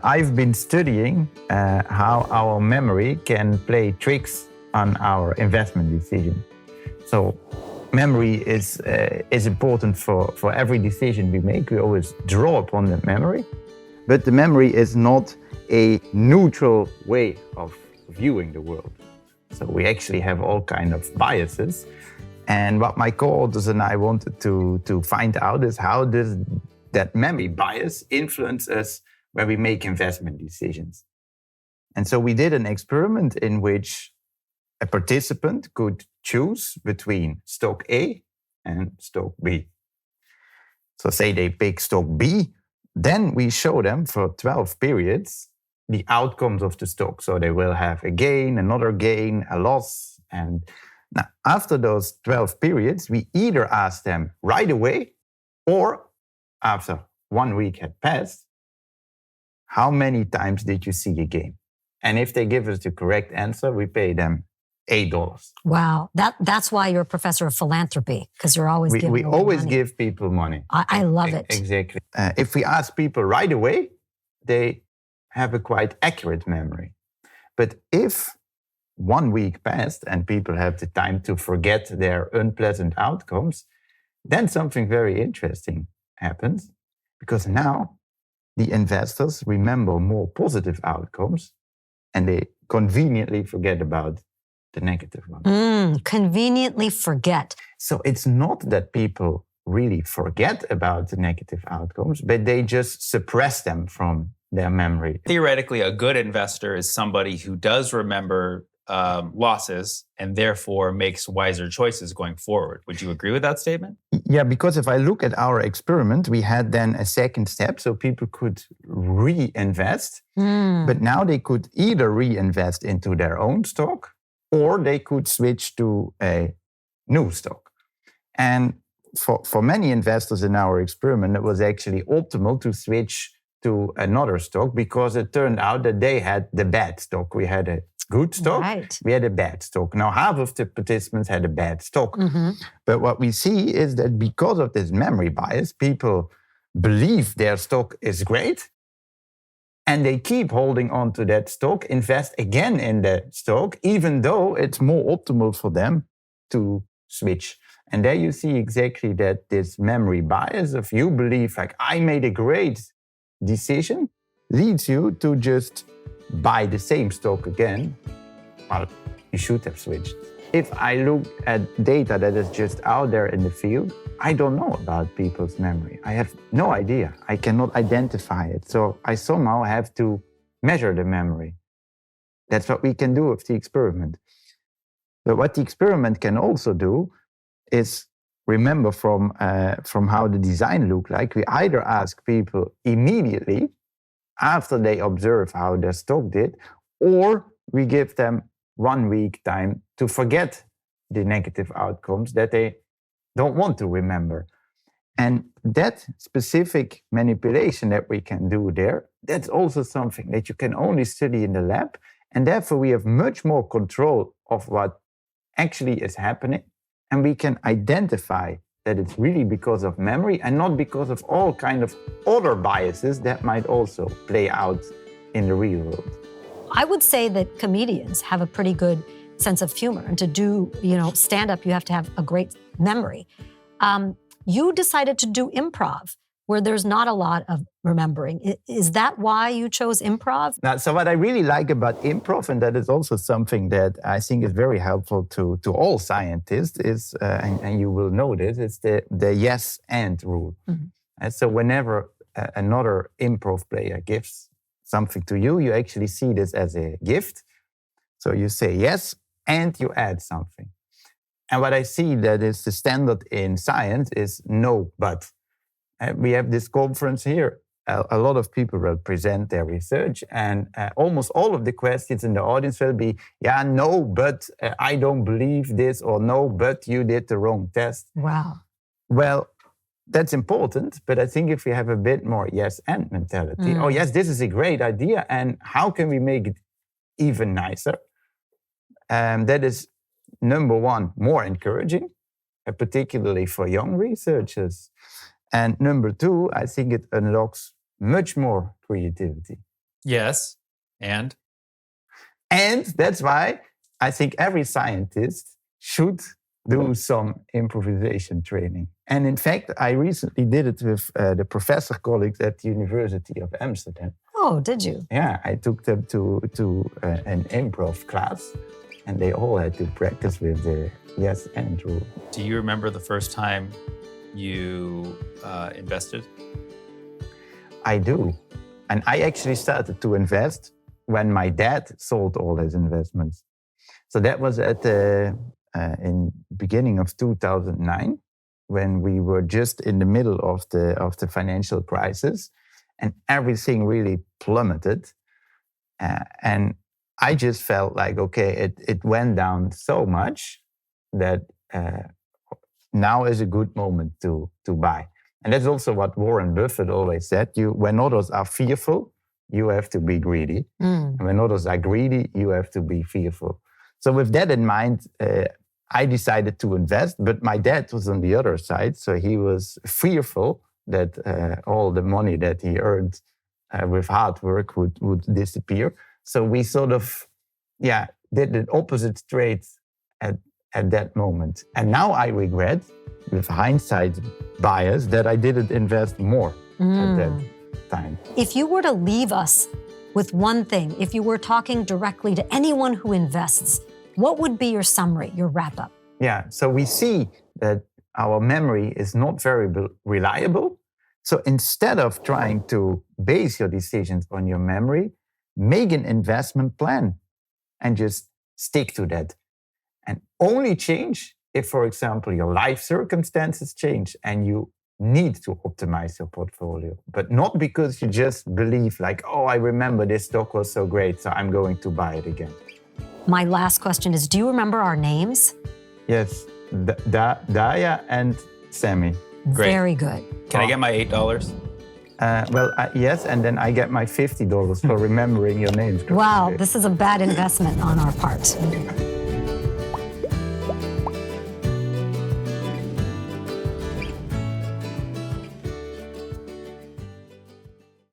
I've been studying how our memory can play tricks on our investment decision. So memory is important for every decision we make. We always draw upon that memory. But the memory is not a neutral way of viewing the world. So we actually have all kind of biases. And what my co-authors and I wanted to find out is how does that memory bias influence us when we make investment decisions. And so we did an experiment in which a participant could choose between stock A and stock B. So say they pick stock B, then we show them for 12 periods the outcomes of the stock. So they will have a gain, another gain, a loss. And now after those 12 periods, we either ask them right away or after 1 week had passed, how many times did you see a gain? And if they give us the correct answer, we pay them $8. Wow. That's why you're a professor of philanthropy, because you're always giving We always money. give people money. I love it. Exactly. If we ask people right away, they have a quite accurate memory. But if 1 week passed and people have the time to forget their unpleasant outcomes, then something very interesting happens, because now the investors remember more positive outcomes and they conveniently forget about the negative ones. Conveniently forget. So it's not that people really forget about the negative outcomes, but they just suppress them from their memory. Theoretically, a good investor is somebody who does remember losses and therefore makes wiser choices going forward. Would you agree with that statement? Yeah, because if I look at our experiment, we had then a second step, so people could reinvest, but now they could either reinvest into their own stock or they could switch to a new stock. And for many investors in our experiment, it was actually optimal to switch to another stock because it turned out that they had the bad stock. We had a good stock, right. We had a bad stock. Now, half of the participants had a bad stock. But what we see is that because of this memory bias, people believe their stock is great and they keep holding on to that stock, invest again in the stock, even though it's more optimal for them to switch. And there you see exactly that this memory bias of you believe like I made a great decision leads you to just buy the same stock again. Well, you should have switched. If I look at data that is just out there in the field, I don't know about people's memory. I have no idea. I cannot identify it. So I somehow have to measure the memory. That's what we can do with the experiment. But what the experiment can also do is remember from how the design looked like, we either ask people immediately after they observe how their stock did, or we give them 1 week time to forget the negative outcomes that they don't want to remember. And that specific manipulation that we can do there, that's also something that you can only study in the lab. And therefore we have much more control of what actually is happening. And we can identify that it's really because of memory and not because of all kind of other biases that might also play out in the real world. I would say that comedians have a pretty good sense of humor, and to do, stand-up, you have to have a great memory. You decided to do improv, where there's not a lot of remembering. Is that why you chose improv? Now, so what I really like about improv, and that is also something that I think is very helpful to all scientists, is, and you will know this, it's the yes and rule. And so whenever another improv player gives something to you, you actually see this as a gift. So you say yes, and you add something. And what I see that is the standard in science is no, but. We have this conference here. A lot of people will present their research, and almost all of the questions in the audience will be, yeah, no, but I don't believe this, or no, but you did the wrong test. Wow. Well, that's important, but I think if we have a bit more yes and mentality, oh yes, this is a great idea, and how can we make it even nicer? That is, number one, more encouraging, particularly for young researchers. And number two, I think it unlocks much more creativity. Yes. And that's why I think every scientist should do some improvisation training. And in fact, I recently did it with the professor colleagues at the University of Amsterdam. Oh, did you? Yeah, I took them to an improv class, and they all had to practice with the yes and rule. do you remember the first time you invested? I do. And I actually started to invest when my dad sold all his investments. So that was at the in beginning of 2009, when we were just in the middle of the financial crisis, and everything really plummeted. And I just felt like, okay, it went down so much that now is a good moment to buy. And that's also what Warren Buffett always said. When others are fearful, you have to be greedy. And when others are greedy, you have to be fearful. So with that in mind, I decided to invest, but my dad was on the other side. So he was fearful that all the money that he earned with hard work would disappear. So we sort of, did the opposite trade at that moment. And now I regret, with hindsight bias, that I didn't invest more at that time. If you were to leave us with one thing, if you were talking directly to anyone who invests, what would be your summary, your wrap-up? Yeah, so we see that our memory is not very reliable. So instead of trying to base your decisions on your memory, make an investment plan and just stick to that. And only change if, for example, your life circumstances change and you need to optimize your portfolio, but not because you just believe like, oh, I remember this stock was so great, so I'm going to buy it again. My last question is, do you remember our names? Yes, Daya and Sammy. Great. Very good. Can I get my $8? Yes, and then I get my $50 for remembering your names. Wow, this is a bad investment on our part.